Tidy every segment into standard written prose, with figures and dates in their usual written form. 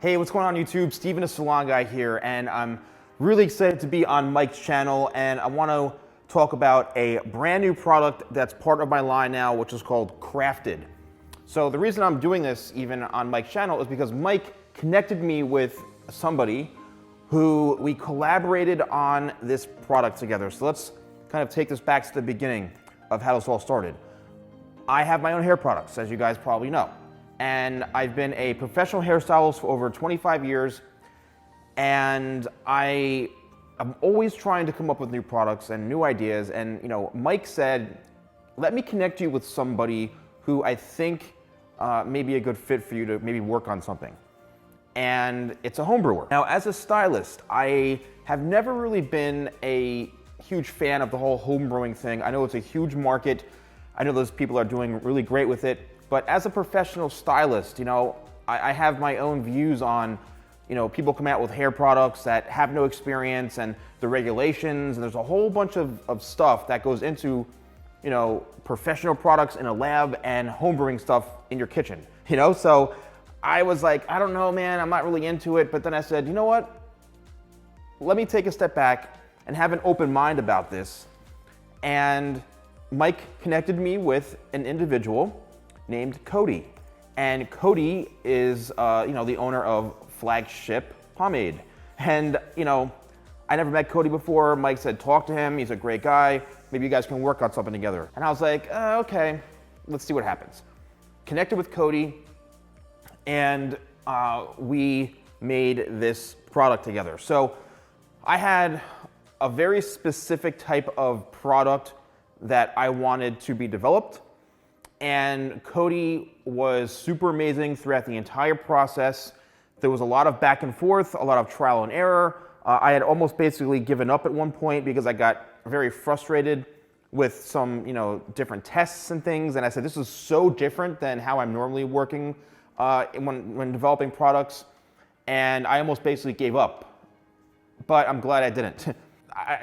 Hey, what's going on YouTube? Steven the Salon Guy here, and I'm really excited to be on Mike's channel, and I want to talk about a brand new product that's part of my line now, which is called Crafted. So the reason I'm doing this even on Mike's channel is because Mike connected me with somebody who we collaborated on this product together. So let's kind of take this back to the beginning of how this all started. I have my own hair products, as you guys probably know. And I've been a professional hairstylist for over 25 years, and I'm always trying to come up with new products and new ideas. And Mike said, let me connect you with somebody who I think may be a good fit for you to maybe work on something. And it's a home brewer. Now, as a stylist, I have never really been a huge fan of the whole home brewing thing. I know it's a huge market. I know those people are doing really great with it. But as a professional stylist, I have my own views on, people come out with hair products that have no experience and the regulations, and there's a whole bunch of stuff that goes into, professional products in a lab and homebrewing stuff in your kitchen, So I was like, I don't know, man, I'm not really into it. But then I said, you know what? Let me take a step back and have an open mind about this. And Mike connected me with an individual named Cody. And Cody is, the owner of Flagship Pomade. And, I never met Cody before. Mike said, talk to him. He's a great guy. Maybe you guys can work on something together. And I was like, okay, let's see what happens. Connected with Cody, and we made this product together. So I had a very specific type of product that I wanted to be developed. And Cody was super amazing throughout the entire process. There was a lot of back and forth, a lot of trial and error. I had almost basically given up at one point because I got very frustrated with some, different tests and things. And I said, this is so different than how I'm normally working when developing products. And I almost basically gave up. But I'm glad I didn't.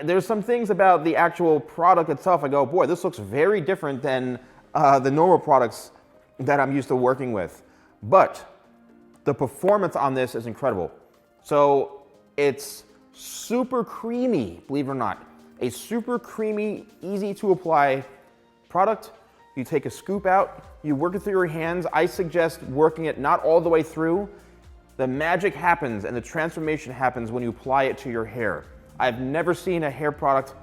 There's some things about the actual product itself. I go, boy, this looks very different than the normal products that I'm used to working with. But the performance on this is incredible. So it's super creamy, believe it or not. A super creamy, easy to apply product. You take a scoop out, you work it through your hands. I suggest working it not all the way through. The magic happens and the transformation happens when you apply it to your hair. I've never seen a hair product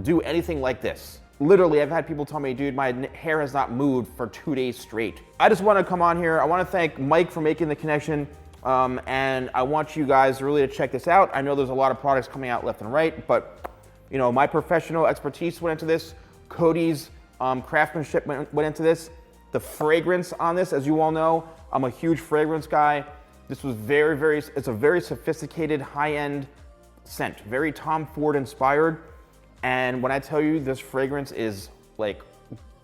do anything like this. Literally, I've had people tell me, dude, my hair has not moved for 2 days straight. I just want to come on here. I want to thank Mike for making the connection. And I want you guys really to check this out. I know there's a lot of products coming out left and right, but my professional expertise went into this. Cody's craftsmanship went into this. The fragrance on this, as you all know, I'm a huge fragrance guy. This was it's a very sophisticated, high-end scent, very Tom Ford inspired. And when I tell you this fragrance is like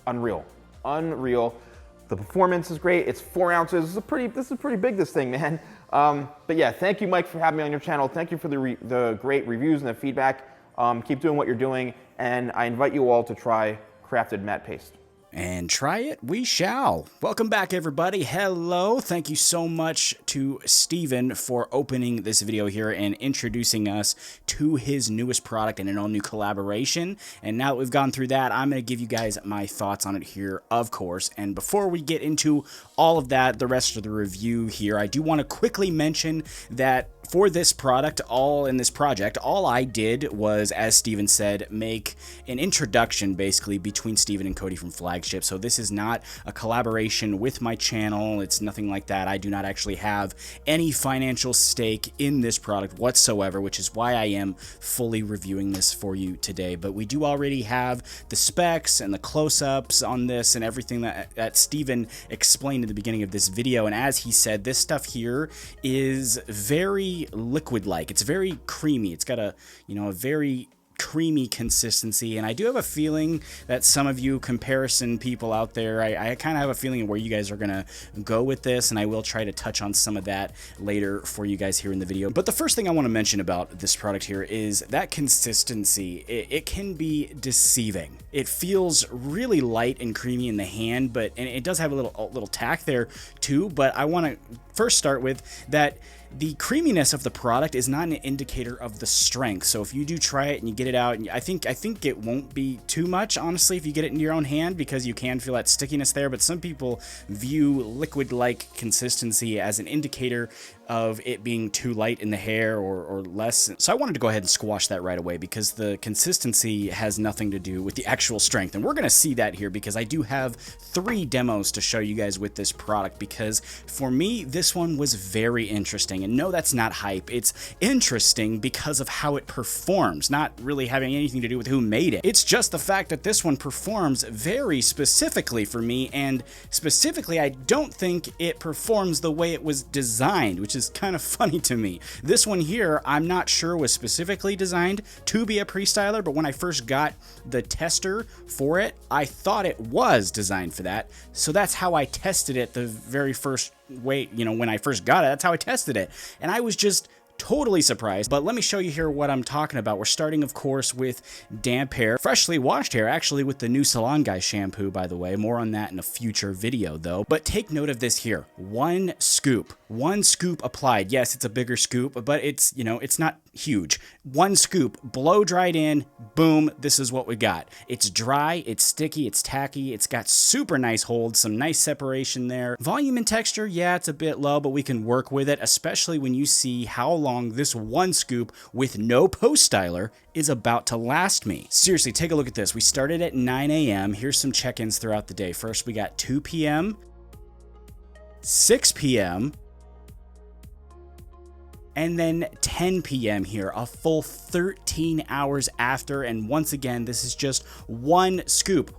unreal. The performance is great. It's 4 ounces. This is pretty big, this thing, man. But yeah, thank you, Mike, for having me on your channel. Thank you for the great reviews and the feedback. Keep doing what you're doing, and I invite you all to try Crafted Matte Paste. And try it we shall. Welcome back, everybody. Hello. Thank you so much to Steven for opening this video here and introducing us to his newest product and an all-new collaboration. And now that we've gone through that, I'm going to give you guys my thoughts on it here, of course. And before we get into all of that, the rest of the review here, I do want to quickly mention that for this product, all I did was, as Steven said, make an introduction basically between Steven and Cody from Flagship. So this is not a collaboration with my channel. It's nothing like that. I do not actually have any financial stake in this product whatsoever, which is why I am fully reviewing this for you today. But we do already have the specs and the close-ups on this and everything that Steven explained at the beginning of this video. And as he said, this stuff here is very liquid-like. It's very creamy. It's got a very creamy consistency, and I do have a feeling that some of you comparison people out there, I kind of have a feeling where you guys are gonna go with this, and I will try to touch on some of that later for you guys here in the video. But the first thing I want to mention about this product here is that consistency. It can be deceiving. It feels really light and creamy in the hand, and it does have a little tack there too, but I want to first start with that the creaminess of the product is not an indicator of the strength. So if you do try it and you get it out, and I think it won't be too much, honestly, if you get it into your own hand, because you can feel that stickiness there. But some people view liquid-like consistency as an indicator of it being too light in the hair or less. So I wanted to go ahead and squash that right away, because the consistency has nothing to do with the actual strength. And we're going to see that here, because I do have 3 demos to show you guys with this product, because for me, this one was very interesting. And no, that's not hype. It's interesting because of how it performs, not really having anything to do with who made it. It's just the fact that this one performs very specifically for me, and specifically, I don't think it performs the way it was designed, which is kind of funny to me. This one here, I'm not sure was specifically designed to be a pre-styler, but when I first got the tester for it, I thought it was designed for that. So that's how I tested it the very first way, when I first got it, that's how I tested it. And I was just totally surprised. But let me show you here what I'm talking about. We're starting, of course, with damp hair, freshly washed hair, actually with the new SalonGuy shampoo, by the way. More on that in a future video, though. But take note of this here. One scoop applied. Yes, it's a bigger scoop, but it's, it's not huge. One scoop, blow dried in, boom, this is what we got. It's dry, it's sticky, it's tacky, it's got super nice hold, some nice separation there. Volume and texture, yeah, it's a bit low, but we can work with it, especially when you see how long this one scoop with no post styler is about to last me. Seriously, take a look at this. We started at 9 a.m. Here's some check-ins throughout the day. First, we got 2 p.m., 6 p.m., and then 10 p.m. here, a full 13 hours after. And once again, this is just one scoop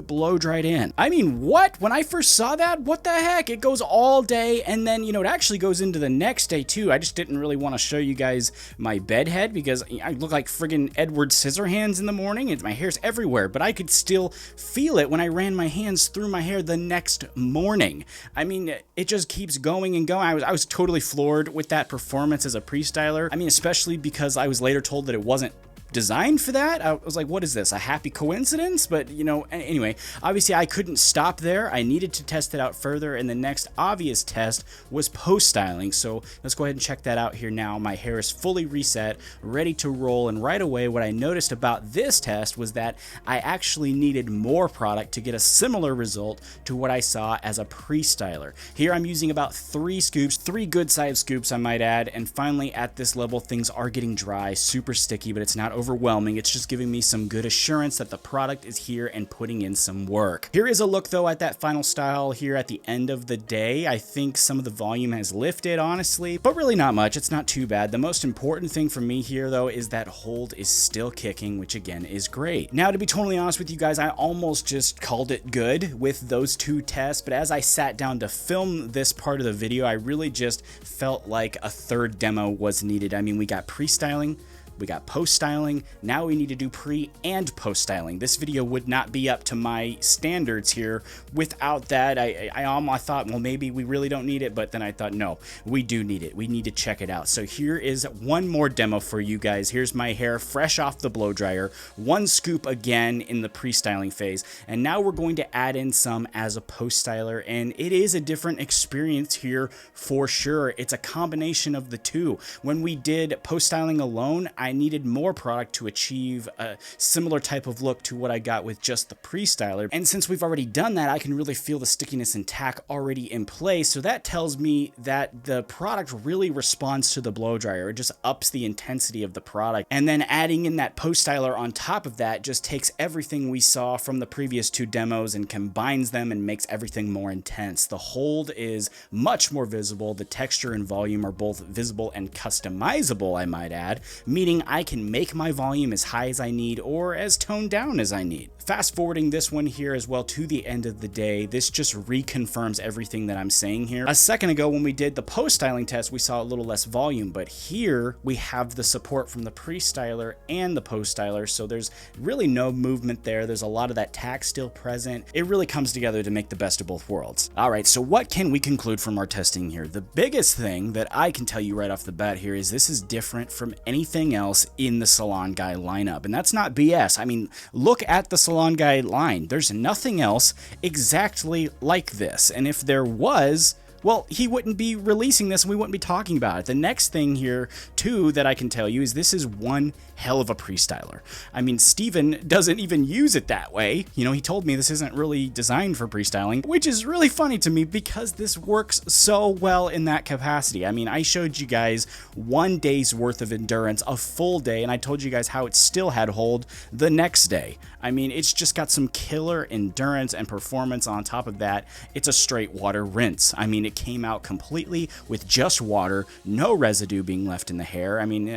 blow dried in. I mean, what? When I first saw that, what the heck? It goes all day, and then, it actually goes into the next day too. I just didn't really want to show you guys my bed head, because I look like friggin' Edward Scissorhands in the morning, and my hair's everywhere, but I could still feel it when I ran my hands through my hair the next morning. I mean, it just keeps going and going. I was totally floored with that performance as a pre-styler. I mean, especially because I was later told that it wasn't designed for that. I was like, what is this, a happy coincidence? But anyway, obviously I couldn't stop there. I needed to test it out further, and the next obvious test was post styling. So let's go ahead and check that out here now. My hair is fully reset, ready to roll, and right away what I noticed about this test was that I actually needed more product to get a similar result to what I saw as a pre-styler. Here I'm using about 3 scoops, 3 good sized scoops I might add, and finally at this level things are getting dry, super sticky, but it's not overwhelming. It's just giving me some good assurance that the product is here and putting in some work. Here is a look though at that final style here at the end of the day. I think some of the volume has lifted, honestly, but really not much. It's not too bad. The most important thing for me here though is that hold is still kicking, which again is great. Now, to be totally honest with you guys, I almost just called it good with those 2 tests, but as I sat down to film this part of the video, I really just felt like a 3rd demo was needed. I mean, we got pre-styling, we got post styling, now we need to do pre and post styling. This video would not be up to my standards here without that. I thought, well, maybe we really don't need it, but then I thought, no, we do need it. We need to check it out. So here is one more demo for you guys. Here's my hair fresh off the blow dryer, 1 scoop again in the pre-styling phase, and now we're going to add in some as a post styler, and it is a different experience here for sure. It's a combination of the 2. When we did post styling alone, I needed more product to achieve a similar type of look to what I got with just the pre-styler. And since we've already done that, I can really feel the stickiness and tack already in place. So that tells me that the product really responds to the blow dryer. It just ups the intensity of the product. And then adding in that post-styler on top of that just takes everything we saw from the previous 2 demos and combines them and makes everything more intense. The hold is much more visible. The texture and volume are both visible and customizable, I might add, meaning I can make my volume as high as I need or as toned down as I need. Fast forwarding this one here as well to the end of the day, this just reconfirms everything that I'm saying here. A second ago when we did the post-styling test, we saw a little less volume, but here we have the support from the pre-styler and the post-styler, so there's really no movement there. There's a lot of that tack still present. It really comes together to make the best of both worlds. All right, so what can we conclude from our testing here? The biggest thing that I can tell you right off the bat here is this is different from anything else in the SalonGuy lineup, and that's not BS. I mean, look at the SalonGuy line. There's nothing else exactly like this, and if there was, well, he wouldn't be releasing this and we wouldn't be talking about it. The next thing here, too, that I can tell you is this is one hell of a pre-styler. I mean, Steven doesn't even use it that way. You know, he told me this isn't really designed for pre-styling, which is really funny to me because this works so well in that capacity. I mean, I showed you guys 1 day's worth of endurance, a full day, and I told you guys how it still had hold the next day. I mean, it's just got some killer endurance and performance on top of that. It's a straight water rinse. I mean, it came out completely with just water, no residue being left in the hair. I mean,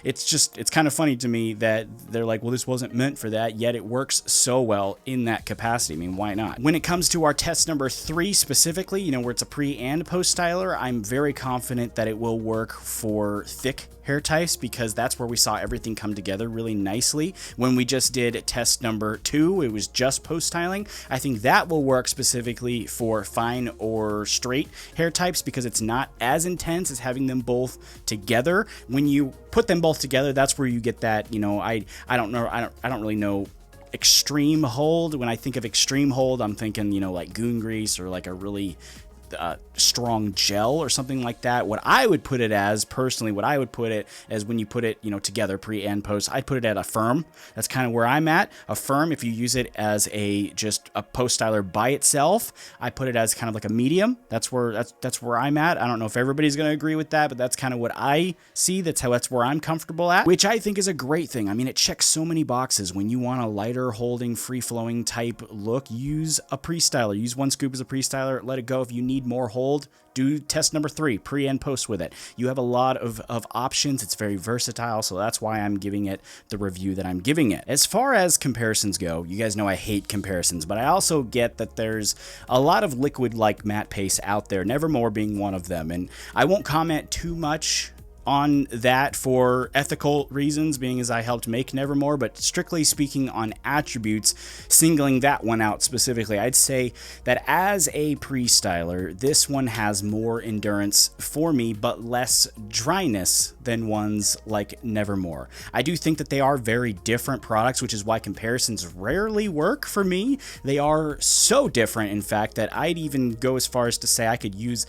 it's kind of funny to me that they're like, well, this wasn't meant for that, yet it works so well in that capacity. I mean, why not? When it comes to our test number 3 specifically, you know, where it's a pre and post styler, I'm very confident that it will work for thick hair types because that's where we saw everything come together really nicely. When we just did test number 2, it was just post styling. I think that will work specifically for fine or straight hair types because it's not as intense as having them both together. When you put them both together, that's where you get that, you know, I don't really know extreme hold. When I think of extreme hold, I'm thinking, you know, like goon grease or like a really strong gel or something like that. What I would put it as personally, what I would put it as when you put it, you know, together pre and post, I'd put it at a firm. That's kind of where I'm at. A firm, if you use it as just a post styler by itself, I put it as kind of like a medium. That's where I'm at. I don't know if everybody's going to agree with that, but that's kind of what I see. That's where I'm comfortable at, which I think is a great thing. I mean, it checks so many boxes. When you want a lighter holding, free flowing type look, use a pre-styler. Use 1 scoop as a pre-styler. Let it go. If you need more hold, do test number 3, pre and post with it. You have a lot of options. It's very versatile, so that's why I'm giving it the review that I'm giving it. As far as comparisons go, you guys know I hate comparisons, but I also get that there's a lot of liquid-like matte paste out there, Nevermore being one of them, and I won't comment too much on that for ethical reasons, being as I helped make Nevermore, but strictly speaking on attributes, singling that one out specifically, I'd say that as a pre-styler, this one has more endurance for me, but less dryness than ones like Nevermore. I do think that they are very different products, which is why comparisons rarely work for me. They are so different, in fact, that I'd even go as far as to say I could use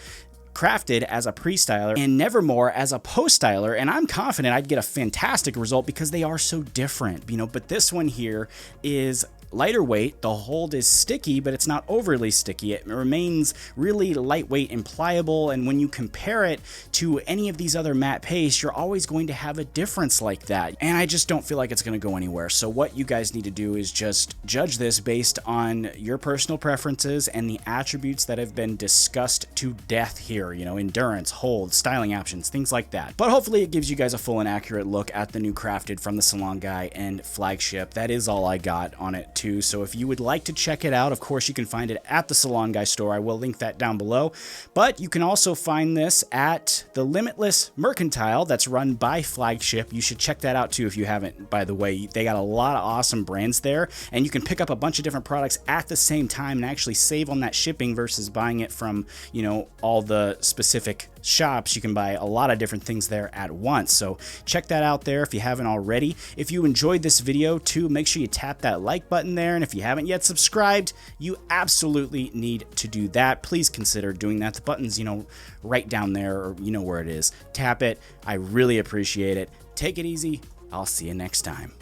Crafted as a pre-styler and Nevermore as a post-styler, and I'm confident I'd get a fantastic result because they are so different, you know. But this one here is lighter weight. The hold is sticky, but it's not overly sticky. It remains really lightweight and pliable, and when you compare it to any of these other matte pastes, you're always going to have a difference like that, and I just don't feel like it's going to go anywhere. So what you guys need to do is just judge this based on your personal preferences and the attributes that have been discussed to death here, you know, endurance, hold, styling options, things like that. But hopefully it gives you guys a full and accurate look at the new Crafted from the Salon Guy and Flagship. That is all I got on it too. So if you would like to check it out, of course you can find it at the Salon Guy store. I will link that down below. But you can also find this at the Limitless Mercantile that's run by Flagship. You should check that out too if you haven't, by the way. They got a lot of awesome brands there, and you can pick up a bunch of different products at the same time and actually save on that shipping versus buying it from, you know, all the specific shops. You can buy a lot of different things there at once. So check that out there if you haven't already. If you enjoyed this video too, make sure you tap that like button there. And if you haven't yet subscribed, you absolutely need to do that. Please consider doing that. The button's, you know, right down there, or you know where it is. Tap it. I really appreciate it. Take it easy. I'll see you next time.